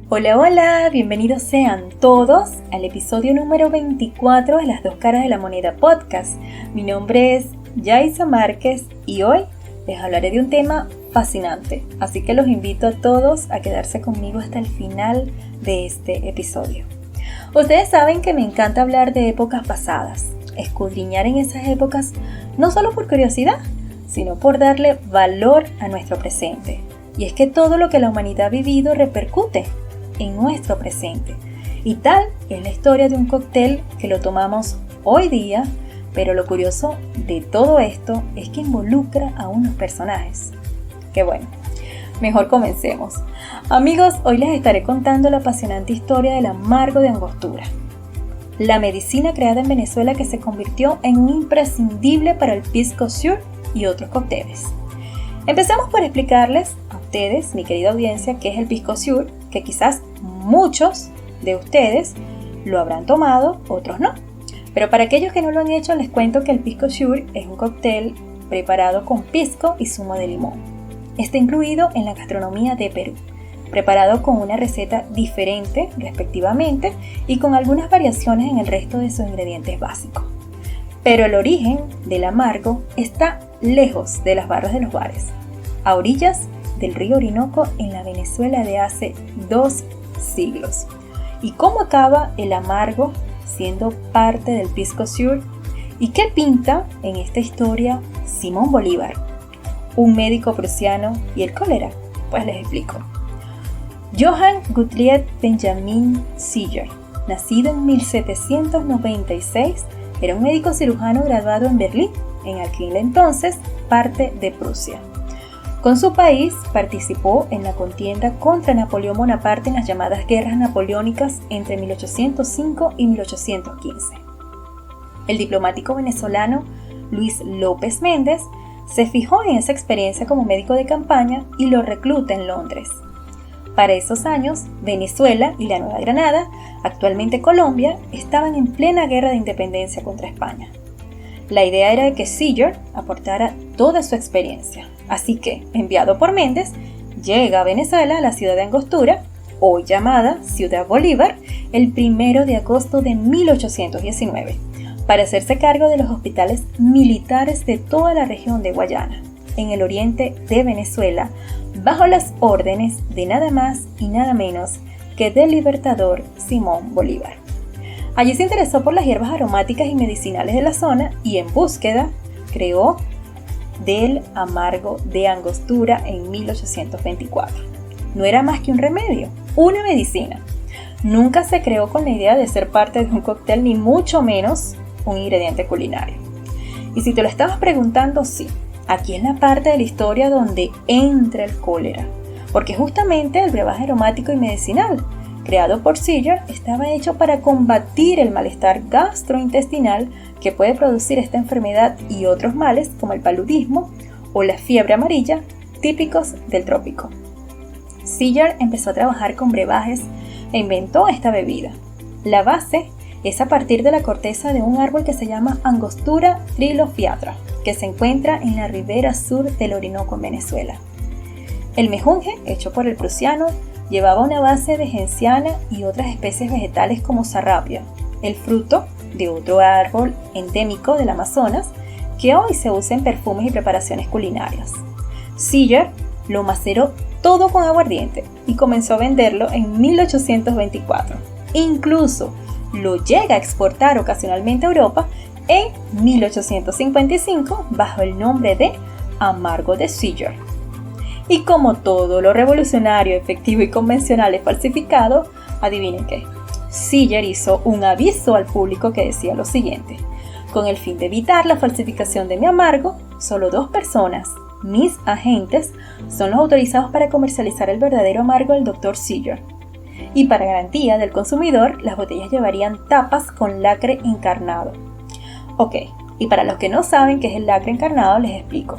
Hola, hola, bienvenidos sean todos al episodio número 24 de Las Dos Caras de la Moneda Podcast. Mi nombre es Yaisa Márquez y hoy les hablaré de un tema fascinante, así que los invito a todos a quedarse conmigo hasta el final de este episodio. Ustedes saben que me encanta hablar de épocas pasadas, escudriñar en esas épocas no solo por curiosidad, sino por darle valor a nuestro presente. Y es que todo lo que la humanidad ha vivido repercute en nuestro presente. Y tal es la historia de un cóctel que lo tomamos hoy día, pero lo curioso de todo esto es que involucra a unos personajes. Qué bueno, mejor comencemos. Amigos, hoy les estaré contando la apasionante historia del amargo de Angostura, la medicina creada en Venezuela que se convirtió en un imprescindible para el pisco sur y otros cócteles. Empecemos por explicarles a ustedes, mi querida audiencia, qué es el pisco sur, que quizás muchos de ustedes lo habrán tomado, otros no. Pero para aquellos que no lo han hecho, les cuento que el pisco sur es un cóctel preparado con pisco y zumo de limón. Está incluido en la gastronomía de Perú, preparado con una receta diferente respectivamente y con algunas variaciones en el resto de sus ingredientes básicos. Pero el origen del amargo está lejos de las barras de los bares, a orillas del río Orinoco en la Venezuela de hace 2 siglos. ¿Y cómo acaba el amargo siendo parte del pisco sur? ¿Y qué pinta en esta historia Simón Bolívar, un médico prusiano y el cólera? Pues les explico. Johann Gottlieb Benjamin Sieger, nacido en 1796, era un médico cirujano graduado en Berlín, en aquel entonces parte de Prusia. Con su país participó en la contienda contra Napoleón Bonaparte en las llamadas guerras napoleónicas entre 1805 y 1815. El diplomático venezolano Luis López Méndez se fijó en esa experiencia como médico de campaña y lo recluta en Londres. Para esos años, Venezuela y la Nueva Granada, actualmente Colombia, estaban en plena guerra de independencia contra España. La idea era que Sieger aportara toda su experiencia, así que, enviado por Méndez, llega a Venezuela a la ciudad de Angostura, hoy llamada Ciudad Bolívar, el 1 de agosto de 1819, para hacerse cargo de los hospitales militares de toda la región de Guayana, en el oriente de Venezuela, bajo las órdenes de nada más y nada menos que del libertador Simón Bolívar. Allí se interesó por las hierbas aromáticas y medicinales de la zona y en búsqueda creó del amargo de Angostura en 1824. No era más que un remedio, una medicina. Nunca se creó con la idea de ser parte de un cóctel ni mucho menos un ingrediente culinario. Y si te lo estabas preguntando, sí, aquí es la parte de la historia donde entra el cólera, porque justamente el brebaje aromático y medicinal creado por Sieger estaba hecho para combatir el malestar gastrointestinal que puede producir esta enfermedad y otros males como el paludismo o la fiebre amarilla típicos del trópico. Sieger empezó a trabajar con brebajes e inventó esta bebida. La base es a partir de la corteza de un árbol que se llama Angostura trilophiatra, que se encuentra en la ribera sur del Orinoco en Venezuela. El mejunje, hecho por el prusiano, llevaba una base de genciana y otras especies vegetales como sarrapia, el fruto de otro árbol endémico del Amazonas que hoy se usa en perfumes y preparaciones culinarias. Sieger lo maceró todo con aguardiente y comenzó a venderlo en 1824. Incluso lo llega a exportar ocasionalmente a Europa en 1855 bajo el nombre de amargo de Sieger. Y como todo lo revolucionario, efectivo y convencional es falsificado, adivinen qué. Sieger hizo un aviso al público que decía lo siguiente: con el fin de evitar la falsificación de mi amargo, solo 2 personas, mis agentes, son los autorizados para comercializar el verdadero amargo del Dr. Sieger. Y para garantía del consumidor, las botellas llevarían tapas con lacre encarnado. Ok, y para los que no saben qué es el lacre encarnado, les explico.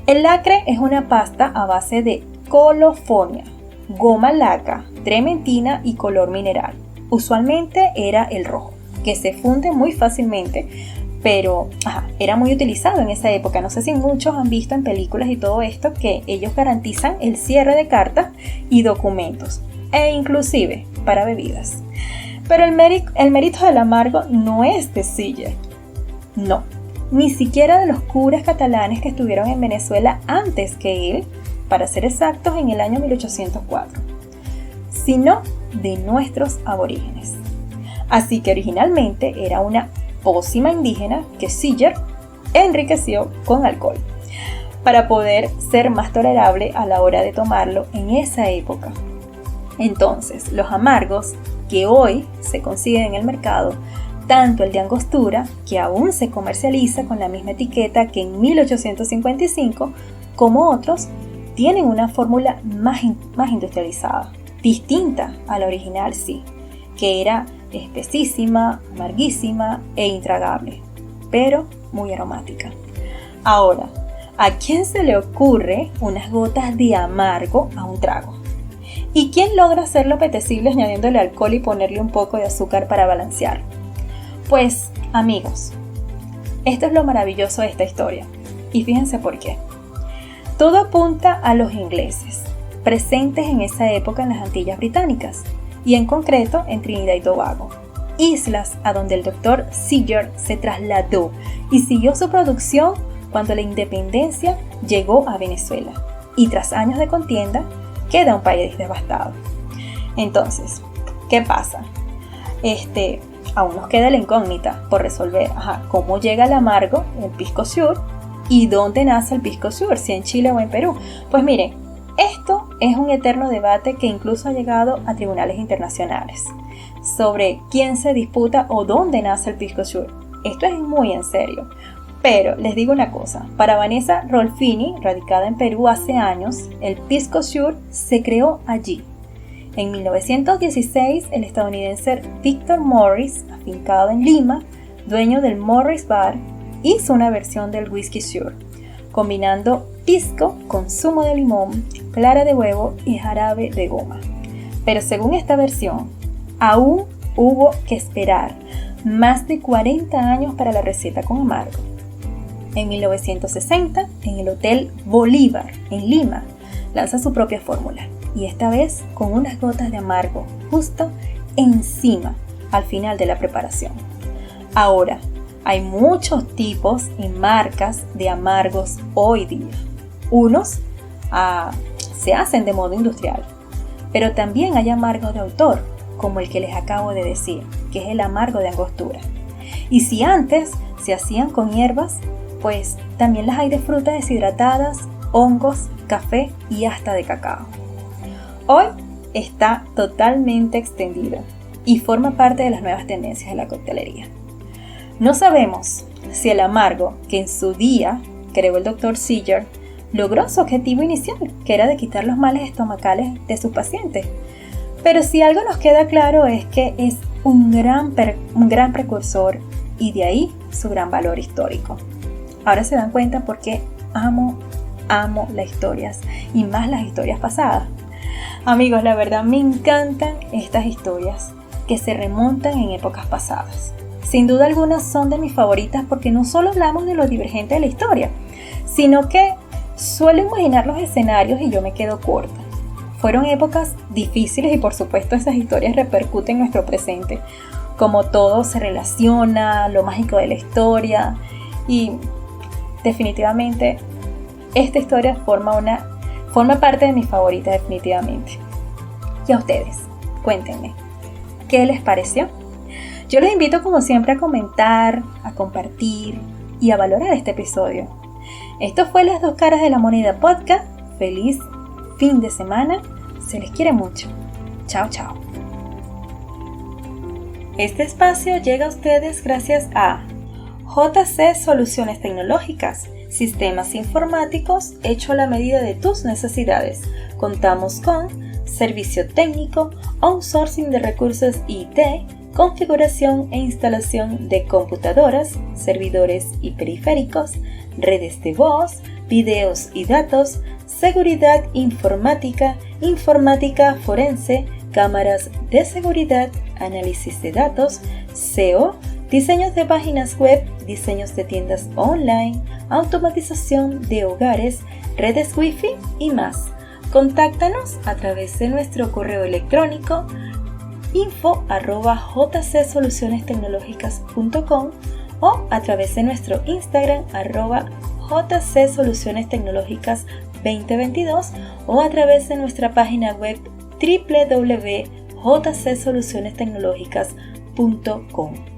El lacre es una pasta a base de colofonia, goma laca, trementina y color mineral. Usualmente era el rojo, que se funde muy fácilmente, pero era muy utilizado en esa época. No sé si muchos han visto en películas y todo esto que ellos garantizan el cierre de cartas y documentos. e inclusive para bebidas. Pero el mérito del amargo no es de Siller. No, ni siquiera de los curas catalanes que estuvieron en Venezuela antes que él, para ser exactos en el año 1804, sino de nuestros aborígenes. Así que originalmente era una pócima indígena que Siller enriqueció con alcohol, para poder ser más tolerable a la hora de tomarlo en esa época. Entonces, los amargos que hoy se consiguen en el mercado, tanto el de Angostura, que aún se comercializa con la misma etiqueta que en 1855, como otros, tienen una fórmula más industrializada, distinta a la original, sí, que era espesísima, amarguísima e intragable, pero muy aromática. Ahora, ¿a quién se le ocurre unas gotas de amargo a un trago? ¿Y quién logra hacerlo apetecible añadiéndole alcohol y ponerle un poco de azúcar para balancear? Pues, amigos, esto es lo maravilloso de esta historia, y fíjense por qué. Todo apunta a los ingleses, presentes en esa época en las Antillas Británicas, y en concreto en Trinidad y Tobago, islas a donde el Dr. Siller se trasladó y siguió su producción cuando la independencia llegó a Venezuela, y tras años de contienda, queda un país devastado. Entonces, ¿qué pasa? Aún nos queda la incógnita por resolver, ¿cómo llega el amargo, el pisco sur? ¿Y dónde nace el pisco sur? ¿Si en Chile o en Perú? Pues miren, esto es un eterno debate que incluso ha llegado a tribunales internacionales sobre quién se disputa o dónde nace el pisco sur. Esto es muy en serio. Pero les digo una cosa, para Vanessa Rolfini, radicada en Perú hace años, el pisco sur se creó allí. En 1916, el estadounidense Victor Morris, afincado en Lima, dueño del Morris Bar, hizo una versión del whisky sur, combinando pisco con zumo de limón, clara de huevo y jarabe de goma. Pero según esta versión, aún hubo que esperar más de 40 años para la receta con amargo. En 1960, en el Hotel Bolívar, en Lima, lanza su propia fórmula, y esta vez con unas gotas de amargo justo encima, al final de la preparación. Ahora, hay muchos tipos y marcas de amargos hoy día. Unos se hacen de modo industrial, pero también hay amargos de autor, como el que les acabo de decir, que es el amargo de Angostura. Y si antes se hacían con hierbas, pues también las hay de frutas deshidratadas, hongos, café y hasta de cacao. Hoy está totalmente extendido y forma parte de las nuevas tendencias de la coctelería. No sabemos si el amargo que en su día creó el Dr. Siller logró su objetivo inicial, que era de quitar los males estomacales de sus pacientes. Pero si algo nos queda claro es que es un gran precursor y de ahí su gran valor histórico. Ahora se dan cuenta por qué amo las historias y más las historias pasadas. Amigos, la verdad me encantan estas historias que se remontan en épocas pasadas. Sin duda alguna son de mis favoritas porque no solo hablamos de lo divergente de la historia, sino que suelo imaginar los escenarios y yo me quedo corta. Fueron épocas difíciles y por supuesto esas historias repercuten en nuestro presente. Como todo se relaciona, lo mágico de la historia y definitivamente esta historia forma parte de mis favoritas definitivamente. Y a ustedes, cuéntenme, ¿qué les pareció? Yo les invito como siempre a comentar, a compartir y a valorar este episodio. Esto fue Las Dos Caras de la Moneda Podcast. Feliz fin de semana. Se les quiere mucho. Chao, chao. Este espacio llega a ustedes gracias a JC Soluciones Tecnológicas, sistemas informáticos hecho a la medida de tus necesidades. Contamos con servicio técnico, outsourcing de recursos IT, configuración e instalación de computadoras, servidores y periféricos, redes de voz, videos y datos, seguridad informática, informática forense, cámaras de seguridad, análisis de datos, SEO, diseños de páginas web, diseños de tiendas online, automatización de hogares, redes Wi-Fi y más. Contáctanos a través de nuestro correo electrónico info@jcsolucionestecnologicas.com o a través de nuestro Instagram @jcsolucionestecnologicas2022 o a través de nuestra página web www.jcsolucionestecnologicas.com.